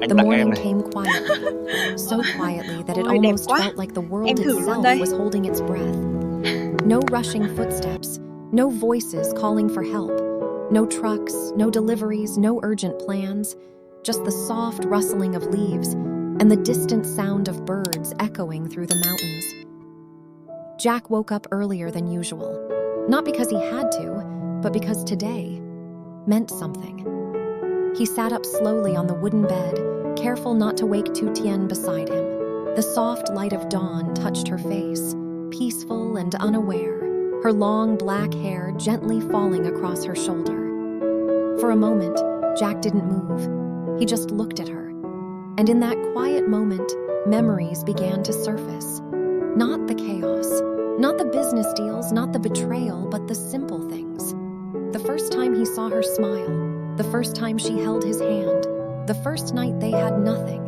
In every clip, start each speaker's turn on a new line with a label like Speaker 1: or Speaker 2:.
Speaker 1: Anh
Speaker 2: The
Speaker 1: tặng em
Speaker 2: morning
Speaker 1: này.
Speaker 2: came quietly, so quietly that it
Speaker 3: Ôi, đẹp
Speaker 2: almost
Speaker 3: quá.
Speaker 2: felt like the world
Speaker 3: Em thử luôn
Speaker 2: itself
Speaker 3: đây.
Speaker 2: was holding its breath. No rushing footsteps, no voices calling for help, no trucks, no deliveries, no urgent plans, just the soft rustling of leaves and the distant sound of birds echoing through the mountains. Jack woke up earlier than usual, not because he had to, but because today meant something. He sat up slowly on the wooden bed, careful not to wake Tu Tien beside him. The soft light of dawn touched her face, peaceful and unaware, her long black hair gently falling across her shoulder. For a moment, Jack didn't move. He just looked at her. And in that quiet moment, memories began to surface. Not the chaos, not the business deals, not the betrayal, but the simple things. The first time he saw her smile, the first time she held his hand, the first night they had nothing,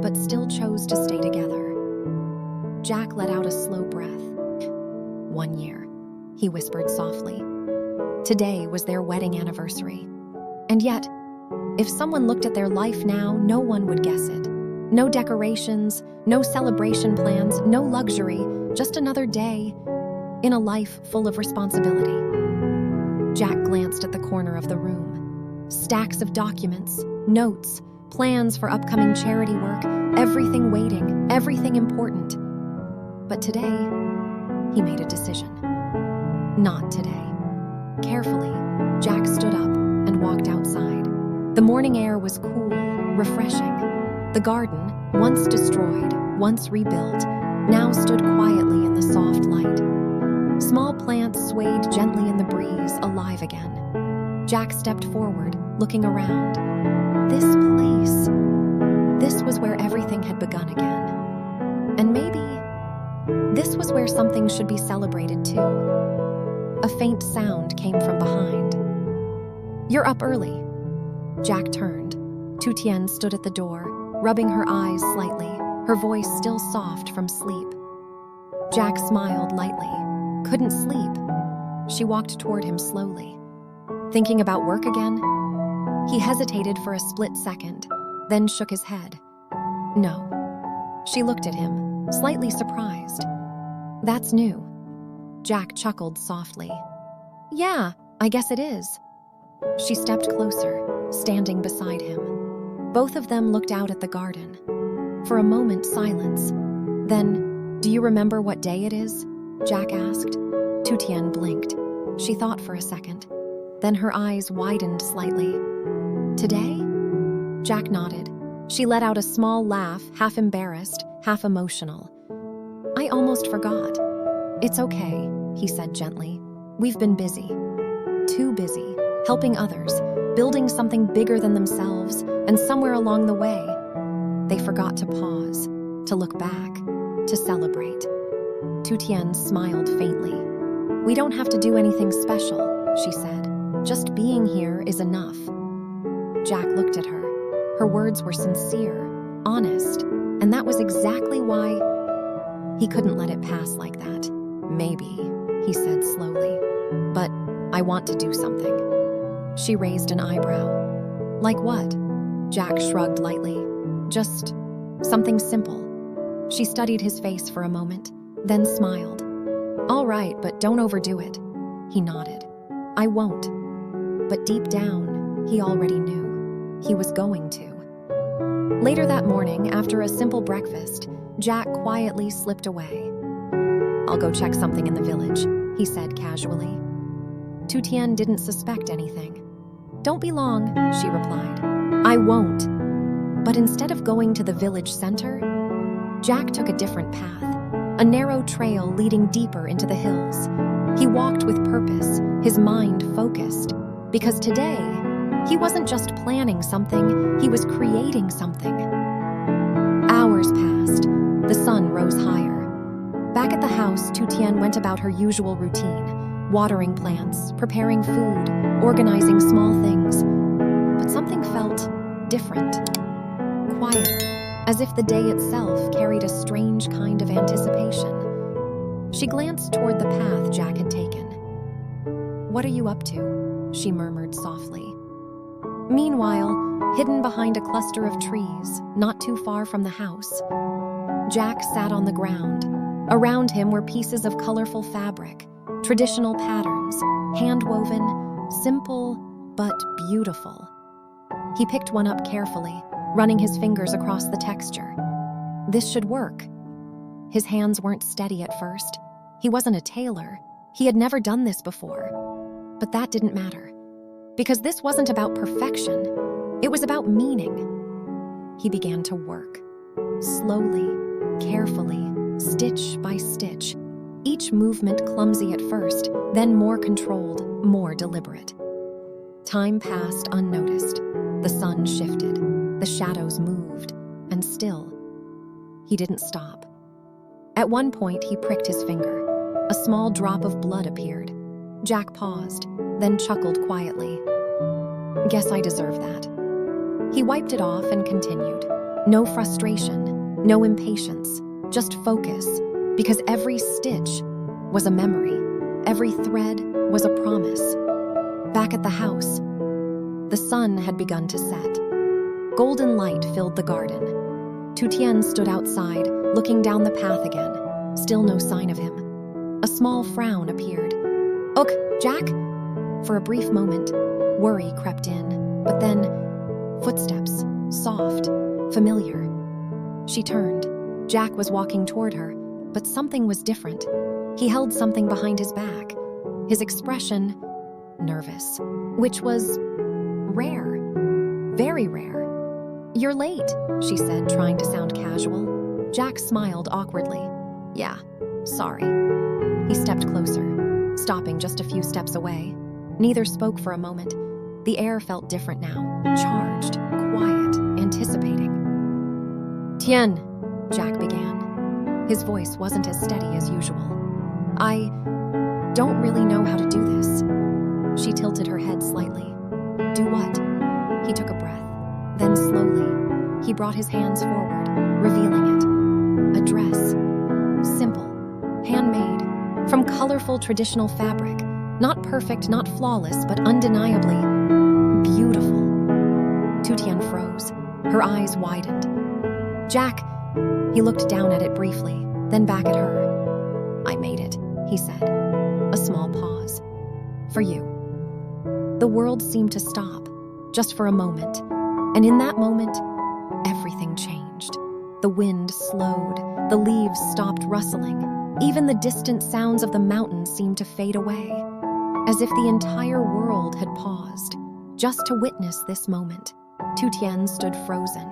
Speaker 2: but still chose to stay together. Jack let out a slow breath. 1 year, he whispered softly. Today was their wedding anniversary. And yet, if someone looked at their life now, no one would guess it. No decorations, no celebration plans, no luxury, just another day in a life full of responsibility. Jack glanced at the corner of the room. Stacks of documents, notes, plans for upcoming charity work, everything waiting, everything important. But today, he made a decision. Not today. Carefully, Jack stood up and walked outside. The morning air was cool, refreshing. The garden, once destroyed, once rebuilt, now stood quietly in the soft light. Small plants swayed gently in the breeze, alive again. Jack stepped forward, looking around. This place. This was where everything had begun again. And maybe this was where something should be celebrated too. A faint sound came from behind. You're up early. Jack turned. Tu Tien stood at the door, rubbing her eyes slightly, her voice still soft from sleep. Jack smiled lightly. Couldn't sleep. She walked toward him slowly. Thinking about work again? He hesitated for a split second, then shook his head. No. She looked at him, slightly surprised. That's new. Jack chuckled softly. Yeah, I guess it is. She stepped closer, standing beside him. Both of them looked out at the garden. For a moment, silence. Then, do you remember what day it is? Jack asked. Tu Tien blinked. She thought for a second. Then her eyes widened slightly. Today? Jack nodded. She let out a small laugh, half embarrassed, half emotional. I almost forgot. It's okay, he said gently. We've been busy. Too busy, helping others, building something bigger than themselves, and somewhere along the way, they forgot to pause, to look back, to celebrate. Tu Tien smiled faintly. We don't have to do anything special, she said. Just being here is enough. Jack looked at her. Her words were sincere, honest, and that was exactly why he couldn't let it pass like that. Maybe, he said slowly, but I want to do something. She raised an eyebrow. Like what? Jack shrugged lightly. Just something simple. She studied his face for a moment, then smiled. All right, but don't overdo it. He nodded. I won't. But deep down, he already knew. He was going to. Later that morning, after a simple breakfast, Jack quietly slipped away. I'll go check something in the village, he said casually. Tu Tien didn't suspect anything. Don't be long, she replied. I won't. But instead of going to the village center, Jack took a different path, a narrow trail leading deeper into the hills. He walked with purpose, his mind focused, because today, he wasn't just planning something, he was creating something. Hours passed. The sun rose higher. Back at the house, Tu Tien went about her usual routine, watering plants, preparing food, organizing small things. But something felt different, quieter, as if the day itself carried a strange kind of anticipation. She glanced toward the path Jack had taken. What are you up to? She murmured softly. Meanwhile, hidden behind a cluster of trees, not too far from the house, Jack sat on the ground. Around him were pieces of colorful fabric, traditional patterns, hand-woven, simple but beautiful. He picked one up carefully, running his fingers across the texture. This should work. His hands weren't steady at first. He wasn't a tailor. He had never done this before. But that didn't matter, because this wasn't about perfection. It was about meaning. He began to work, slowly, carefully, stitch by stitch, each movement clumsy at first, then more controlled, more deliberate. Time passed unnoticed. The sun shifted, the shadows moved, and still, he didn't stop. At one point, he pricked his finger. A small drop of blood appeared. Jack paused, then chuckled quietly. Guess I deserve that. He wiped it off and continued. No frustration, no impatience, just focus, because every stitch was a memory. Every thread was a promise. Back at the house, the sun had begun to set. Golden light filled the garden. Tu Tien stood outside, looking down the path again. Still no sign of him. A small frown appeared. "Ugh, Jack?" For a brief moment, worry crept in, but then footsteps, soft, familiar. She turned. Jack was walking toward her, but something was different. He held something behind his back. His expression, nervous, which was rare, very rare. "You're late," she said, trying to sound casual. Jack smiled awkwardly. "Yeah, sorry." He stepped closer, stopping just a few steps away. Neither spoke for a moment. The air felt different now, charged, quiet, anticipating. "Tien," Jack began. His voice wasn't as steady as usual. "I don't really know how to do this." She tilted her head slightly. "Do what?" He took a breath. Then slowly, he brought his hands forward, revealing it. A dress. Simple. Handmade. From colorful traditional fabric. Not perfect, not flawless, but undeniably beautiful. Tu Tien froze. Her eyes widened. "Jack," he looked down at it briefly, then back at her. "I made it," he said. A small pause. "For you." The world seemed to stop, just for a moment. And in that moment, everything changed. The wind slowed, the leaves stopped rustling. Even the distant sounds of the mountains seemed to fade away, as if the entire world had paused, just to witness this moment. Tu Tien stood frozen,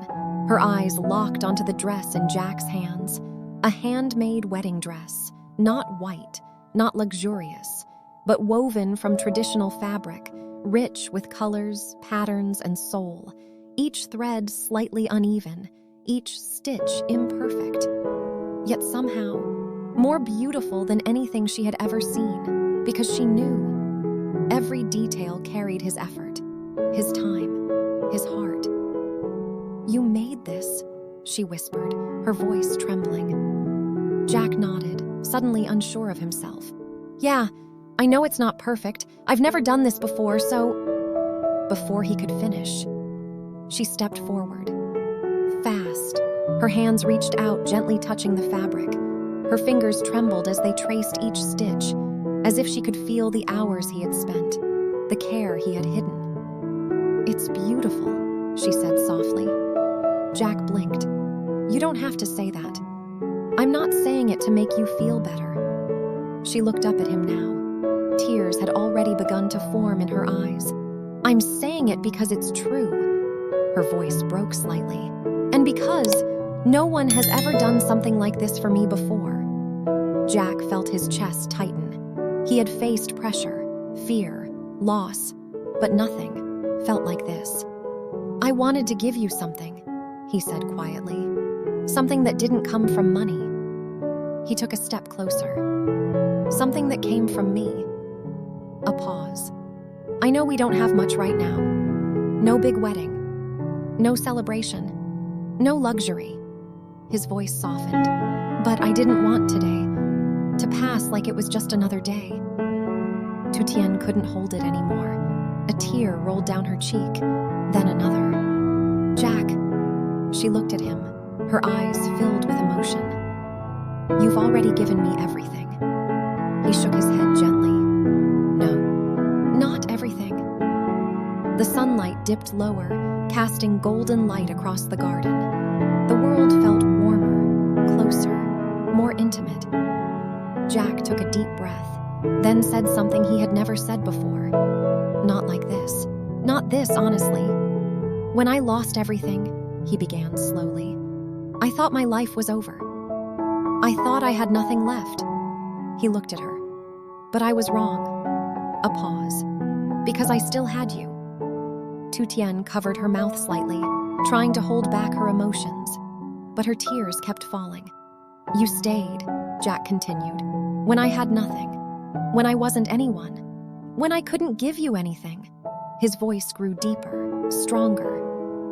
Speaker 2: her eyes locked onto the dress in Jack's hands. A handmade wedding dress, not white, not luxurious, but woven from traditional fabric, rich with colors, patterns, and soul. Each thread slightly uneven, each stitch imperfect. Yet somehow, more beautiful than anything she had ever seen, because she knew every detail carried his effort, his time, his heart. "You made this," she whispered, her voice trembling. Jack nodded, suddenly unsure of himself. "Yeah, I know it's not perfect. I've never done this before, so—" Before he could finish, she stepped forward. Fast, her hands reached out, gently touching the fabric. Her fingers trembled as they traced each stitch, as if she could feel the hours he had spent, the care he had hidden. "It's beautiful," she said softly. Jack blinked. "You don't have to say that. I'm not saying it to make you feel better." She looked up at him now. Tears had already begun to form in her eyes. "I'm saying it because it's true." Her voice broke slightly. "And because no one has ever done something like this for me before." Jack felt his chest tighten. He had faced pressure, fear, loss, but nothing felt like this. "I wanted to give you something," he said quietly. "Something that didn't come from money." He took a step closer. "Something that came from me." A pause. "I know we don't have much right now. No big wedding. No celebration. No luxury." His voice softened. "But I didn't want today to pass like it was just another day." Tu Tien couldn't hold it anymore. A tear rolled down her cheek, then another. "Jack." She looked at him, her eyes filled with emotion. "You've already given me everything." He shook his head gently. "No, not everything." The sunlight dipped lower, casting golden light across the garden. The world felt warmer, closer, more intimate. Jack took a deep breath, then said something he had never said before. "Not like this. Not this, honestly. When I lost everything," he began slowly, "I thought my life was over. I thought I had nothing left." He looked at her. "But I was wrong." A pause. "Because I still had you." Tu Tien covered her mouth slightly, trying to hold back her emotions, but her tears kept falling. "You stayed," Jack continued, "when I had nothing, when I wasn't anyone, when I couldn't give you anything." His voice grew deeper, stronger,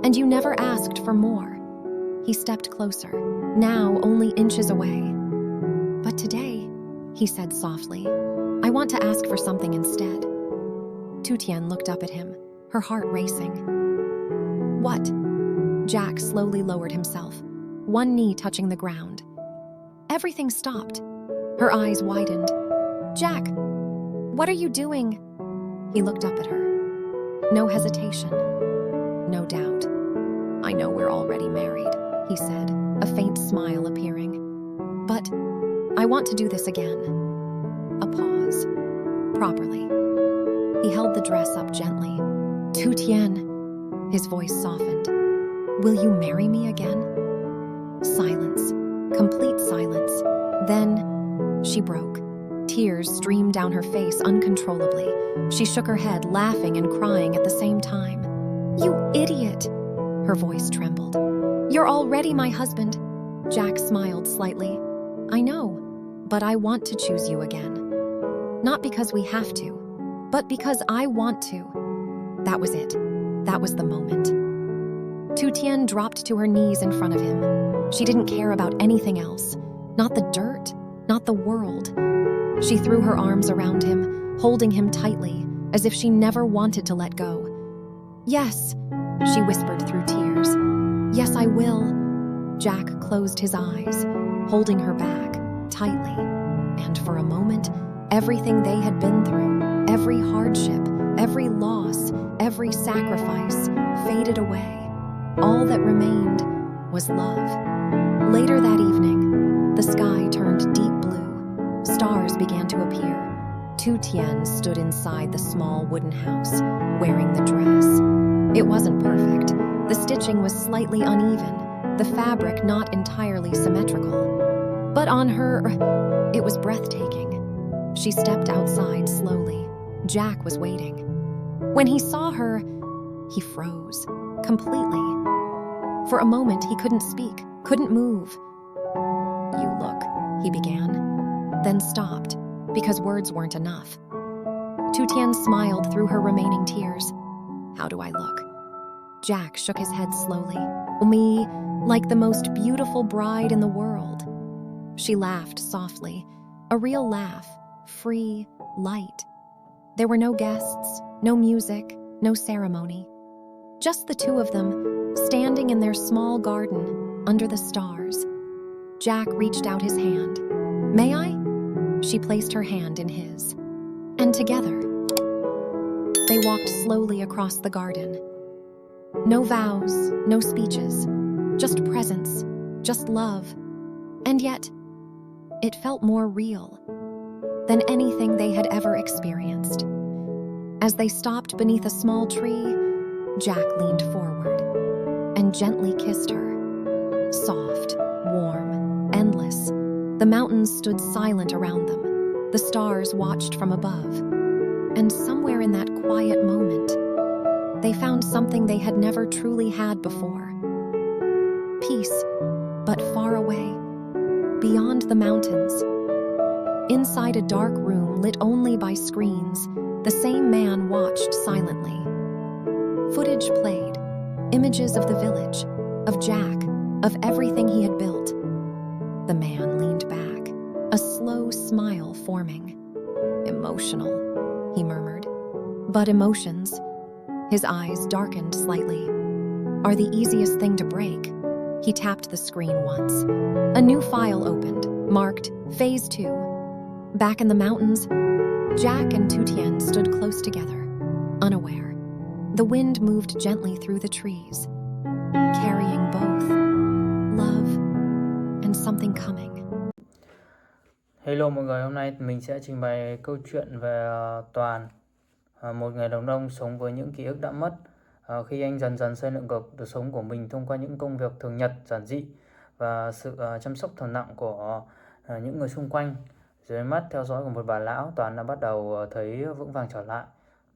Speaker 2: "and you never asked for more." He stepped closer, now only inches away. "But today," he said softly, "I want to ask for something instead." Tu Tien looked up at him, her heart racing. "What?" Jack slowly lowered himself, one knee touching the ground. Everything stopped. Her eyes widened. "Jack, what are you doing?" He looked up at her. No hesitation, no doubt. "I know we're already married," he said, a faint smile appearing. "But I want to do this again." A pause. "Properly." He held the dress up gently. "Tu Tien," his voice softened. "Will you marry me again?" Silence. Complete silence. Then she broke. Tears streamed down her face uncontrollably. She shook her head, laughing and crying at the same time. "You idiot!" Her voice trembled. "You're already my husband." Jack smiled slightly. "I know, but I want to choose you again. Not because we have to, but because I want to." That was it. That was the moment. Tu Tien dropped to her knees in front of him. She didn't care about anything else. Not the dirt, not the world. She threw her arms around him, holding him tightly, as if she never wanted to let go. "Yes," she whispered through tears. "Yes, I will." Jack closed his eyes, holding her back, tightly. And for a moment, everything they had been through, every hardship, every loss, every sacrifice, faded away. All that remained was love. Later that evening, the sky turned deep blue. Stars began to appear. Tu Tien stood inside the small wooden house, wearing the dress. It wasn't perfect. The stitching was slightly uneven, the fabric not entirely symmetrical. But on her, it was breathtaking. She stepped outside slowly. Jack was waiting. When he saw her, he froze, completely. For a moment, he couldn't speak, couldn't move. "You look," he began, then stopped, because words weren't enough. Tu Tien smiled through her remaining tears. "How do I look?" Jack shook his head slowly. "Me, like the most beautiful bride in the world." She laughed softly, a real laugh, free, light. There were no guests, no music, no ceremony. Just the two of them, standing in their small garden, under the stars. Jack reached out his hand. "May I?" She placed her hand in his. And together, they walked slowly across the garden. No vows, no speeches, just presence, just love. And yet, it felt more real than anything they had ever experienced. As they stopped beneath a small tree, Jack leaned forward and gently kissed her. Soft, warm, endless, the mountains stood silent around them. The stars watched from above. And somewhere in that quiet moment, they found something they had never truly had before. Peace, but far away, beyond the mountains. Inside a dark room lit only by screens, the same man watched silently. Footage played, images of the village, of Jack, of everything he had built. The man leaned back, a slow smile forming. "Emotional," he murmured. But emotions, his eyes darkened slightly, are the easiest thing to break. He tapped the screen once. A new file opened, marked Phase 2. Back in the mountains, Jack and Tu Tien stood close together, unaware. The wind moved gently through the trees, carrying both love and something coming.
Speaker 1: Hello mọi người, hôm nay mình sẽ trình bày câu chuyện về Toàn, một người đàn ông sống với những ký ức đã mất. Khi anh dần dần xây dựng cuộc sống của mình thông qua những công việc thường nhật giản dị và sự chăm sóc thầm lặng của những người xung quanh. Dưới mắt theo dõi của một bà lão, Toàn đã bắt đầu thấy vững vàng trở lại.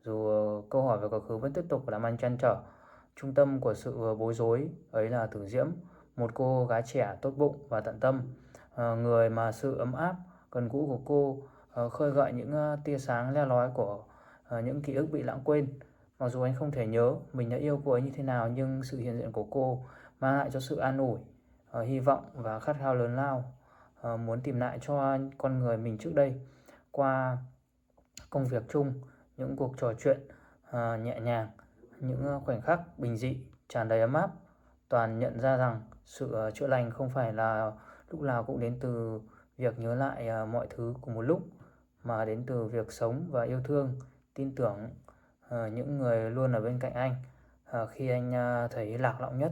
Speaker 1: Dù câu hỏi về quá khứ vẫn tiếp tục làm anh trăn trở. Trung tâm của sự bối rối ấy là Tử Diễm, một cô gái trẻ tốt bụng và tận tâm, người mà sự ấm áp gần gũi của cô khơi gợi những tia sáng le lói của những ký ức bị lãng quên. Mặc dù anh không thể nhớ mình đã yêu cô ấy như thế nào, nhưng sự hiện diện của cô mang lại cho sự an ủi, hy vọng và khát khao lớn lao, muốn tìm lại cho con người mình trước đây. Qua công việc chung, những cuộc trò chuyện nhẹ nhàng, những khoảnh khắc bình dị tràn đầy ấm áp, Toàn nhận ra rằng sự chữa lành không phải là lúc nào cũng đến từ việc nhớ lại mọi thứ cùng một lúc, mà đến từ việc sống và yêu thương, tin tưởng những người luôn ở bên cạnh anh khi anh thấy lạc lõng nhất.